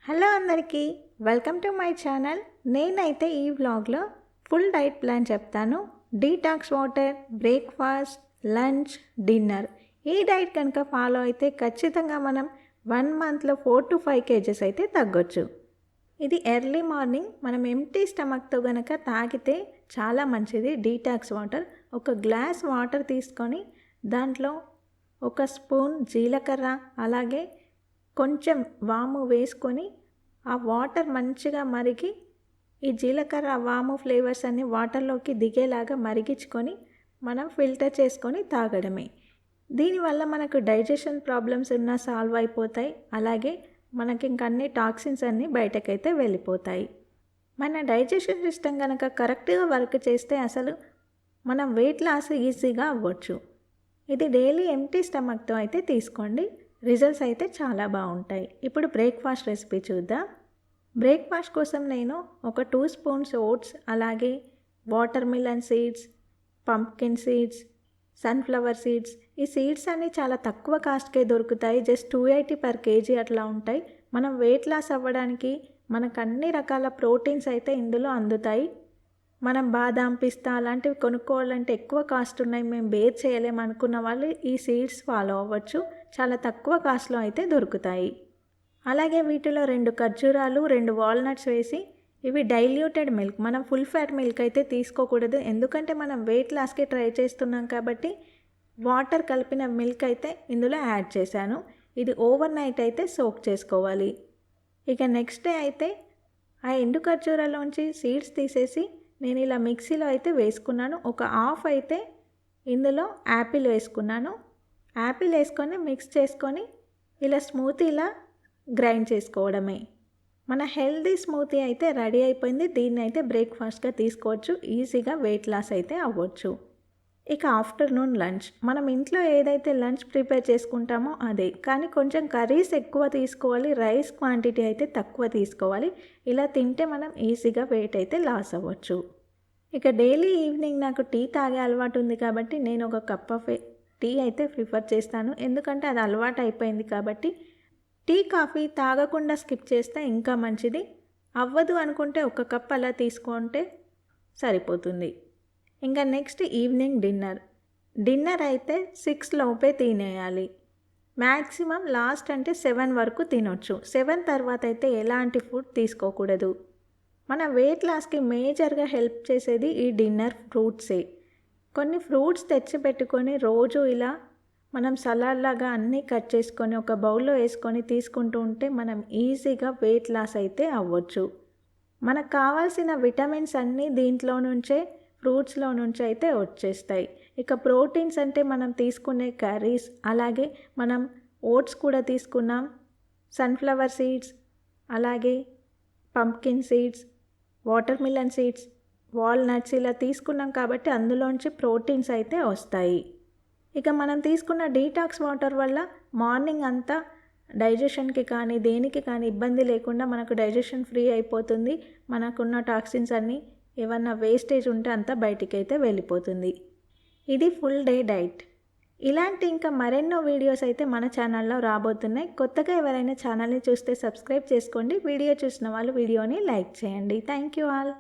Hello అందరికీ, welcome to my channel. నేనైతే ఈ వ్లాగ్లో ఫుల్ డైట్ ప్లాన్ చెప్తాను. Detox water, breakfast, lunch, dinner. ఈ డైట్ కనుక ఫాలో అయితే ఖచ్చితంగా మనం 1 మంత్లో 4 to 5 kgs అయితే తగ్గొచ్చు. ఇది ఎర్లీ మార్నింగ్ మనం ఎంప్టీ స్టమక్తో కనుక తాగితే చాలా మంచిది. డీటాక్స్ వాటర్, ఒక గ్లాస్ వాటర్ తీసుకొని దాంట్లో 1 స్పూన్ జీలకర్ర అలాగే కొంచెం వాము వేసుకొని ఆ వాటర్ మంచిగా మరిగి ఈ జీలకర్ర వాము ఫ్లేవర్స్ అన్ని వాటర్లోకి దిగేలాగా మరిగించుకొని మనం ఫిల్టర్ చేసుకొని తాగడమే. దీనివల్ల మనకు డైజెషన్ ప్రాబ్లమ్స్ ఉన్నా సాల్వ్ అయిపోతాయి. అలాగే మనకి ఇంక అన్ని టాక్సిన్స్ అన్నీ బయటకైతే వెళ్ళిపోతాయి. మన డైజెషన్ సిస్టమ్ కనుక కరెక్ట్గా వర్క్ చేస్తే అసలు మనం వెయిట్ లాస్ ఈజీగా అవ్వచ్చు. ఇది డైలీ ఎంప్టీ స్టమక్తో అయితే తీసుకోండి. రిజల్ట్స్ అయితే చాలా బాగుంటాయి. ఇప్పుడు బ్రేక్ఫాస్ట్ రెసిపీ చూద్దాం. బ్రేక్ఫాస్ట్ కోసం నేను ఒక 2 స్పూన్స్ ఓట్స్, అలాగే water melon seeds, pumpkin seeds, sunflower seeds. ఈ సీడ్స్ అన్నీ చాలా తక్కువ కాస్ట్కే దొరుకుతాయి. జస్ట్ 280 per kg అట్లా ఉంటాయి. మనం వెయిట్ లాస్ అవ్వడానికి మనకు అన్ని రకాల ప్రోటీన్స్ అయితే ఇందులో అందుతాయి. మనం బాదాం, పిస్తా అలాంటివి కొనుక్కోవాలంటే ఎక్కువ కాస్ట్ ఉన్నాయి, మేము బేర్ చేయలేము అనుకున్న వాళ్ళు ఈ సీడ్స్ ఫాలో అవ్వచ్చు. చాలా తక్కువ కాస్ట్లో అయితే దొరుకుతాయి. అలాగే వీటిలో 2 ఖర్జూరాలు, 2 వాల్నట్స్ వేసి, ఇవి డైల్యూటెడ్ మిల్క్, మనం ఫుల్ ఫ్యాట్ మిల్క్ అయితే తీసుకోకూడదు. ఎందుకంటే మనం వెయిట్ లాస్కి ట్రై చేస్తున్నాం కాబట్టి వాటర్ కలిపిన మిల్క్ అయితే ఇందులో యాడ్ చేశాను. ఇది ఓవర్ నైట్ అయితే సోక్ చేసుకోవాలి. ఇక నెక్స్ట్ డే అయితే ఆ ఎండు ఖర్జూరాలోంచి సీడ్స్ తీసేసి నేను ఇలా మిక్సీలో అయితే వేసుకున్నాను. ఒక హాఫ్ అయితే ఇందులో యాపిల్ వేసుకున్నాను. యాపిల్ వేసుకొని మిక్స్ చేసుకొని ఇలా స్మూతీలా గ్రైండ్ చేసుకోవడమే. మన హెల్దీ స్మూతీ అయితే రెడీ అయిపోయింది. దీన్ని అయితే బ్రేక్ఫాస్ట్గా తీసుకోవచ్చు. ఈజీగా వెయిట్ లాస్ అయితే అవ్వచ్చు. ఇక ఆఫ్టర్నూన్ లంచ్, మనం ఇంట్లో ఏదైతే లంచ్ ప్రిపేర్ చేసుకుంటామో అదే, కానీ కొంచెం కర్రీస్ ఎక్కువ తీసుకోవాలి, రైస్ క్వాంటిటీ అయితే తక్కువ తీసుకోవాలి. ఇలా తింటే మనం ఈజీగా వెయిట్ అయితే లాస్ అవ్వచ్చు. ఇక డైలీ ఈవినింగ్ నాకు టీ తాగే అలవాటు ఉంది కాబట్టి నేను ఒక కప్ ఆఫ్ టీ అయితే ప్రిఫర్ చేస్తాను. ఎందుకంటే అది అలవాటు అయిపోయింది కాబట్టి. టీ, కాఫీ తాగకుండా స్కిప్ చేస్తే ఇంకా మంచిది. అవ్వదు అనుకుంటే ఒక కప్ అలా తీసుకుంటే సరిపోతుంది. ఇంకా నెక్స్ట్ ఈవినింగ్ డిన్నర్ అయితే 6 లోపే తినేయాలి. మ్యాక్సిమం లాస్ట్ అంటే 7 వరకు తినొచ్చు. 7 తర్వాత అయితే ఎలాంటి ఫుడ్ తీసుకోకూడదు. మన వెయిట్ లాస్కి మేజర్గా హెల్ప్ చేసేది ఈ డిన్నర్ ఫ్రూట్సే. కొన్ని ఫ్రూట్స్ తెచ్చి పెట్టుకొని రోజు ఇలా మనం సలాడ్ లాగా అన్నీ కట్ చేసుకొని ఒక బౌల్లో వేసుకొని తీసుకుంటూ ఉంటే మనం ఈజీగా వెయిట్ లాస్ అయితే అవ్వచ్చు. మనకు కావాల్సిన విటమిన్స్ అన్నీ దీంట్లో నుంచే, ఫ్రూట్స్లో నుంచి అయితే వచ్చేస్తాయి. ఇక ప్రోటీన్స్ అంటే మనం తీసుకునే కర్రీస్, అలాగే మనం ఓట్స్ కూడా తీసుకున్నాం, సన్ఫ్లవర్ సీడ్స్, అలాగే pumpkin seeds, water melon seeds, walnuts ఇలా తీసుకున్నాం కాబట్టి అందులోంచి ప్రోటీన్స్ అయితే వస్తాయి. ఇక మనం తీసుకున్న డీటాక్స్ వాటర్ వల్ల మార్నింగ్ అంతా డైజెషన్కి కానీ దేనికి కానీ ఇబ్బంది లేకుండా మనకు డైజెషన్ ఫ్రీ అయిపోతుంది. మనకున్న టాక్సిన్స్ అన్నీ ఏమన్నా వేస్టేజ్ ఉంటే అంతా బయటికి అయితే వెళ్ళిపోతుంది. ఇది ఫుల్ డే డైట్. ఇలాంటి ఇంకా మరెన్నో వీడియోస్ అయితే మన ఛానల్లో రాబోతున్నాయి. కొత్తగా ఎవరైనా ఛానల్ని చూస్తే సబ్స్క్రైబ్ చేసుకోండి. వీడియో చూసిన వాళ్ళు వీడియోని లైక్ చేయండి. Thank you all.